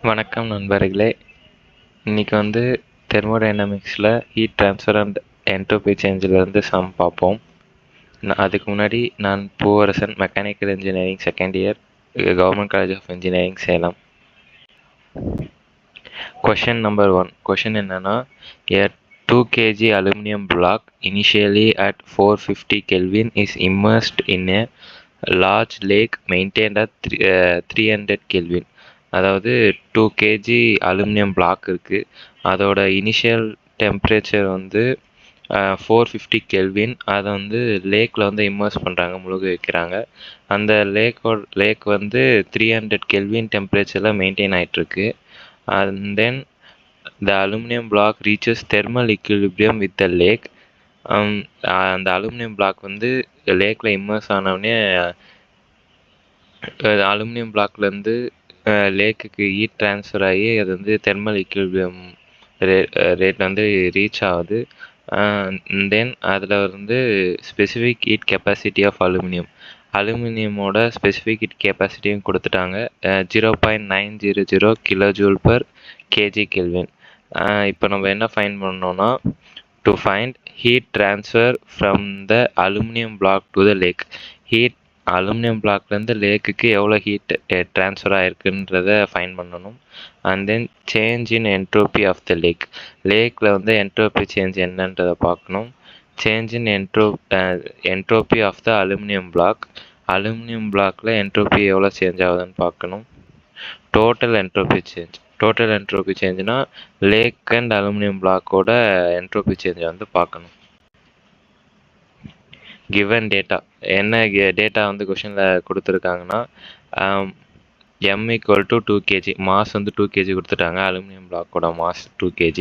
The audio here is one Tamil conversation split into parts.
வணக்கம் நண்பர்களே. இன்னைக்கு வந்து தெர்மோடைனமிக்ஸில் ஹீட் ட்ரான்ஸ்ஃபர் அண்ட் என்ட்ரோபி சேஞ்சிலிருந்து சம் பார்ப்போம். அதுக்கு முன்னாடி நான் Poovarasan, mechanical engineering second year, government college of engineering, Salem. Question number 1. Question என்னன்னா, a 2 kg aluminum block initially at 450 Kelvin is immersed in a large lake maintained at 300 Kelvin. அதாவது 2 kg அலுமினியம் பிளாக் இருக்குது. அதோட இனிஷியல் டெம்பரேச்சர் வந்து 450 கெல்வின். அதை வந்து லேக்கில் வந்து இம்மர்ஸ் பண்ணுறாங்க, முழுக வைக்கிறாங்க. அந்த லேக் வந்து 300 கெல்வின் டெம்பரேச்சரில் மெயின்டைன் ஆகிட்டுருக்கு. And then the aluminium block reaches thermal equilibrium with the lake. அந்த அலுமினியம் பிளாக் வந்து லேக்கில் இம்மர்ஸ் ஆனவுடனே அலுமினியம் பிளாக்லேருந்து லேக்குக்கு ஹீட் ட்ரான்ஸ்ஃபர் ஆகி அது வந்து தெர்மல் ஈக்குலிபிரியம் ரேட் வந்து ரீச் ஆகுது. தென் அதில் வந்து ஸ்பெசிஃபிக் ஹீட் கெப்பாசிட்டி ஆஃப் அலுமினியமோட ஸ்பெசிஃபிக் ஹீட் கெப்பாசிட்டியும் கொடுத்துட்டாங்க. 0.900 கிலோஜூல் பர் கேஜி கெல்வின். இப்போ நம்ம என்ன ஃபைண்ட் பண்ணோம்னா, to find heat transfer from the aluminium block to the lake. அலுமினியம் பிளாக்லேருந்து லேக்குக்கு எவ்வளோ ஹீட் ட்ரான்ஸ்ஃபர் ஆகிருக்குன்றதை ஃபைன் பண்ணணும். And then change in entropy of the லேக்கில் வந்து என்ட்ரோபி சேஞ்ச் என்னன்றதை பார்க்கணும். Change in entropy of the aluminium பிளாக்கில் என்ட்ரோபி எவ்வளோ சேஞ்ச் ஆகுதுன்னு பார்க்கணும். டோட்டல் என்ட்ரோபி சேஞ்சுனா லேக் அண்ட் அலுமினியம் பிளாக்கோட என்ட்ரோபி சேஞ்சை வந்து பார்க்கணும். கிவன் டேட்டா என்ன டேட்டா வந்து கொஷனில் கொடுத்துருக்காங்கன்னா, m = 2 kg, மாஸ் வந்து 2 kg கொடுத்துட்டாங்க. அலுமினியம் பிளாக்கோட மாஸ் 2 kg.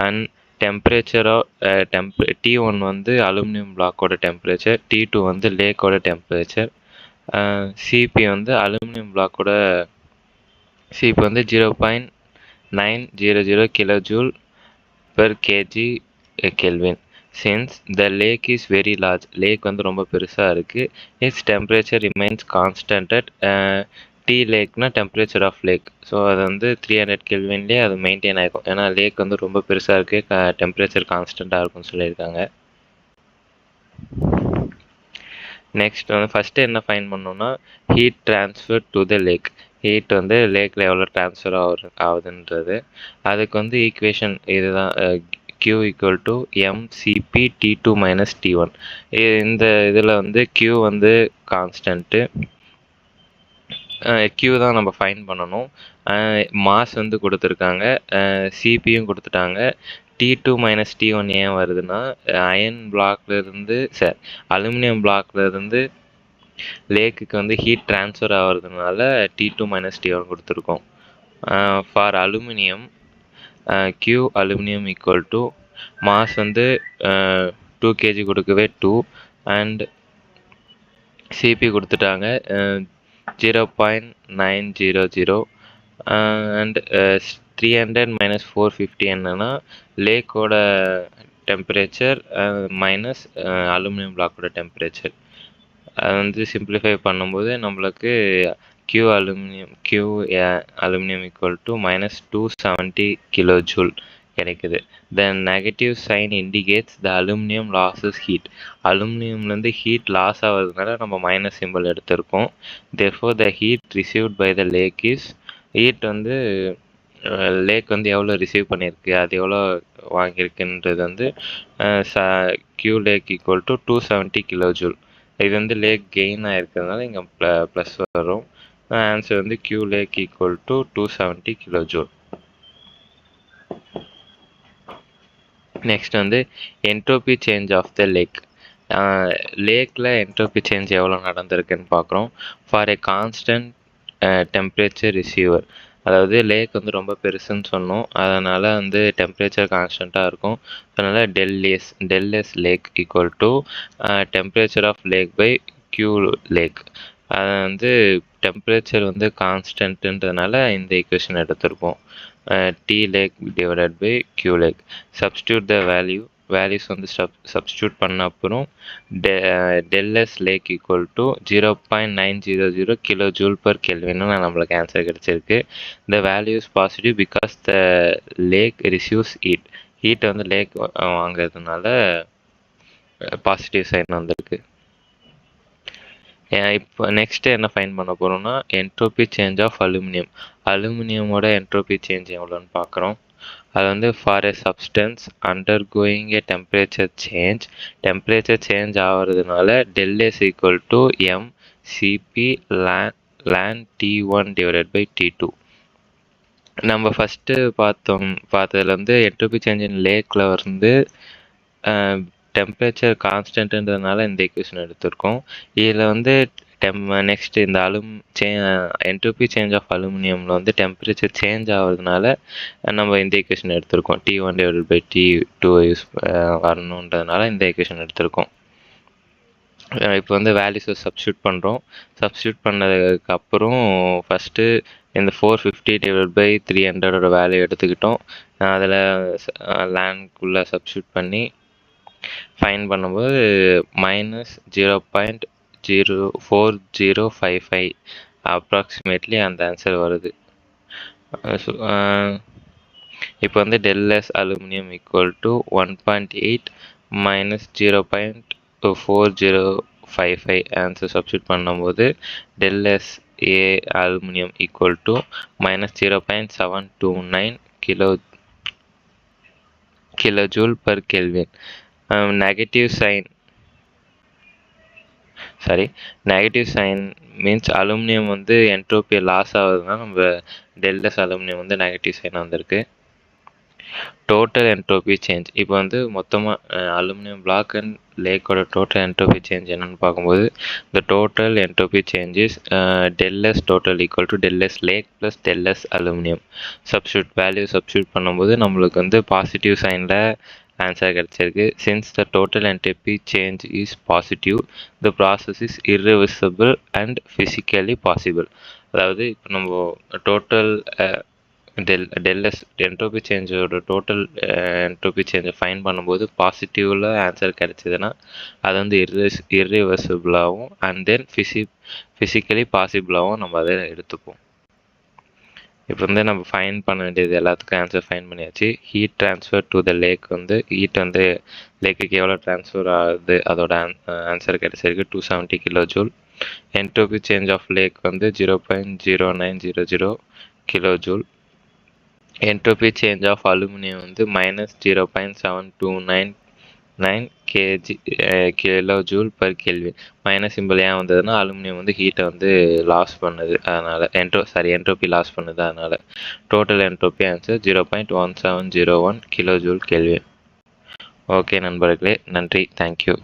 அண்ட் T1 வந்து அலுமினியம் பிளாக்கோட டெம்பரேச்சர், T2 வந்து லேக்கோட டெம்பரேச்சர், சிபி வந்து அலுமினியம் பிளாக்கோட சிபி வந்து 0.900 kilojoule per kg kelvin. Since the lake is very large, lake வந்து ரொம்ப பெருசாக இருக்குது, its temperature remains constant at T லேக்னா டெம்பரேச்சர் ஆஃப் லேக். ஸோ அது வந்து 300 கெல்வின்லேயே அது மெயின்டைன் ஆகிருக்கும். ஏன்னா லேக் வந்து ரொம்ப பெருசாக இருக்குது, டெம்பரேச்சர் கான்ஸ்டண்ட்டாக இருக்கும்னு சொல்லியிருக்காங்க. நெக்ஸ்ட் வந்து ஃபஸ்ட்டு என்ன ஃபைன் பண்ணோம்னா, heat transfer to the lake. Heat வந்து லேக்கில் எவ்வளோ ட்ரான்ஸ்ஃபர் ஆகுதுன்றது. அதுக்கு வந்து ஈக்குவேஷன் இதுதான், Q = mCp T2 - T1. இந்த இதில் வந்து Q வந்து கான்ஸ்டன்ட்டு, Q தான் நம்ம ஃபைன் பண்ணணும். மாஸ் வந்து கொடுத்துருக்காங்க, சிபியும் கொடுத்துட்டாங்க. T2 - T1 ஏன் வருதுன்னா, அலுமினியம் பிளாக்லேருந்து லேக்குக்கு வந்து ஹீட் ட்ரான்ஸ்ஃபர் ஆகிறதுனால T2 - T1 கொடுத்துருக்கோம். For aluminium, Q aluminium = mass வந்து 2 kg கொடுக்கவே 2, அண்ட் சிபி கொடுத்துட்டாங்க 0.900, அண்ட் 300 - 450 என்னன்னா லேக்கோட டெம்பரேச்சர் மைனஸ் அலுமினியம் பிளாக்கோட டெம்பரேச்சர். அது வந்து சிம்பிளிஃபை பண்ணும்போது நம்மளுக்கு Q அலுமினியம் = -270 கிலோஜூல் கிடைக்குது. Then negative sign indicates the aluminium losses heat. அலுமினியம்லேருந்து ஹீட் லாஸ் ஆகிறதுனால நம்ம மைனஸ் சிம்பிள் எடுத்திருக்கோம். Therefore the heat received by the lake is, heat வந்து லேக் வந்து எவ்வளோ ரிசீவ் பண்ணியிருக்கு, அது எவ்வளோ வாங்கியிருக்குன்றது வந்து Q லேக் = 270 கிலோஜூல். இது வந்து லேக் கெயின் ஆகிருக்கிறதுனால இங்கே ப்ளஸ் வரும். ஆன்சர் வந்து Q லேக் = 270 கிலோஜூல். நெக்ஸ்ட் வந்து என்ட்ரோபி சேஞ்ச் ஆஃப் த லேக்கில் என்ட்ரோபி சேஞ்ச் எவ்வளோ நடந்திருக்குன்னு பார்க்குறோம். For a constant temperature receiver, அதாவது லேக் வந்து ரொம்ப பெருசுன்னு சொன்னோம், அதனால் வந்து டெம்பரேச்சர் கான்ஸ்டண்ட்டாக இருக்கும். அதனால் del S lake = temperature of lake by Q lake. அது வந்து டெம்பரேச்சர் வந்து கான்ஸ்டன்ட்டுன்றதுனால இந்த ஈக்குவேஷன் எடுத்திருப்போம். T lake / Q lake. Substitute the value. Values வந்து சப்ஸ்டியூட் பண்ண அப்புறம் del S lake equal to 0.900 kilo joule per கெல்வின்னு நம்மளுக்கு ஆன்சர் கிடச்சிருக்கு. The value is positive because the lake receives heat வந்து லேக் வாங்கிறதுனால பாசிட்டிவ் சைன் வந்திருக்கு. இப்போ நெக்ஸ்ட்டு என்ன ஃபைன் பண்ண போகிறோம்னா என்ட்ரோபி சேஞ்ச் ஆஃப் அலுமினியமோட என்ட்ரோபி சேஞ்ச் எவ்வளோன்னு பார்க்குறோம். அது வந்து for a substance undergoing a temperature change ஆகிறதுனால del S equal to M CP ln T1 divided by T2. நம்ம ஃபஸ்ட்டு பார்த்ததுல வந்து என்ட்ரோபி சேஞ்ச் இன் லேக்கில் வந்து டெம்பரேச்சர் கான்ஸ்டன்ட்ன்றதுனால இந்த ஈக்குவேஷன் எடுத்திருக்கோம். இதில் வந்து நெக்ஸ்ட் இந்த என்ட்ரோபி சேஞ்ச் ஆஃப் அலுமினியமில் வந்து டெம்பரேச்சர் சேஞ்ச் ஆகிறதுனால நம்ம இந்த ஈக்குவேஷன் எடுத்திருக்கோம். T1 divided by T2 use வரணுன்றதுனால இந்த ஈக்குவேஷன் எடுத்திருக்கோம். இப்போ வந்து வேல்யூஸை சப்ஸ்டியூட் பண்ணுறோம். சப்ஸ்டியூட் பண்ணதுக்கு அப்புறம் ஃபஸ்ட்டு இந்த 450 டிவைட் பை 300 வேல்யூ எடுத்துக்கிட்டோம். அதில் லேண்ட்குள்ளே சப்ஸ்டியூட் பண்ணி ஃபைன் பண்ணும்போது -0.04055 அப்ராக்சிமேட்லி அந்த ஆன்சர் வருது. இப்போ வந்து del S aluminium equal to 1.8 minus 0.4055 answer substitute பண்ணும்போது del S A aluminium equal to -0.729 kilo joule per kelvin. Negative sign means aluminium வந்து என்ட்ரோபி லாஸ் ஆகுதுன்னா நம்ம டெல்எஸ் அலுமினியம் வந்து நெகட்டிவ் சைன் வந்திருக்கு. டோட்டல் என்ட்ரோபி சேஞ்ச் இப்போ வந்து மொத்தமாக அலுமினியம் பிளாக் அண்ட் லேக்கோட டோட்டல் என்ட்ரோபி சேஞ்ச் என்னென்னு பார்க்கும்போது இந்த total entropy changes del S total equal to del S lake plus del S aluminium. Value substitute பண்ணும்போது நம்மளுக்கு வந்து பாசிட்டிவ் சைனில் ஆன்சர் கிடச்சிருக்கு. Since the total entropy change is positive the process is irreversible and physically possible. அதாவது இப்போ நம்ம டோட்டல் டெல்எஸ் என்ட்ரோபி சேஞ்சோட டோட்டல் என்ட்ரோபி சேஞ்சை ஃபைன் பண்ணும்போது பாசிட்டிவில் ஆன்சர் கிடச்சிதுன்னா அது வந்து இர்ரிவர்சிபிளாகவும் அண்ட் தென் ஃபிசிக்கலி பாசிபிளாகவும் நம்ம அதை எடுத்துப்போம். இப்போ வந்து நம்ம ஃபைன் பண்ண வேண்டியது எல்லாத்துக்கும் ஆன்சர் ஃபைன் பண்ணியாச்சு. Heat transfer to the lake வந்து ஹீட் வந்து லேக்குக்கு எவ்வளோ ட்ரான்ஸ்ஃபர் ஆகுது அதோட ஆன்சர் கிடச்சிருக்கு 270 kilo joule. Entropy change of lake வந்து 0.0900 kilo joule. Entropy change of aluminium வந்து -0.729 kilo joule per kelvin. Minus simple ஏன் வந்ததுன்னா அலுமினியம் வந்து ஹீட்டை வந்து லாஸ் பண்ணுது, அதனால் என்ட்ரோபி லாஸ் பண்ணுது. அதனால் total entropy answer 0.1701 kilo joule kelvin. Okay நண்பர்களே, நன்றி, தேங்க்யூ.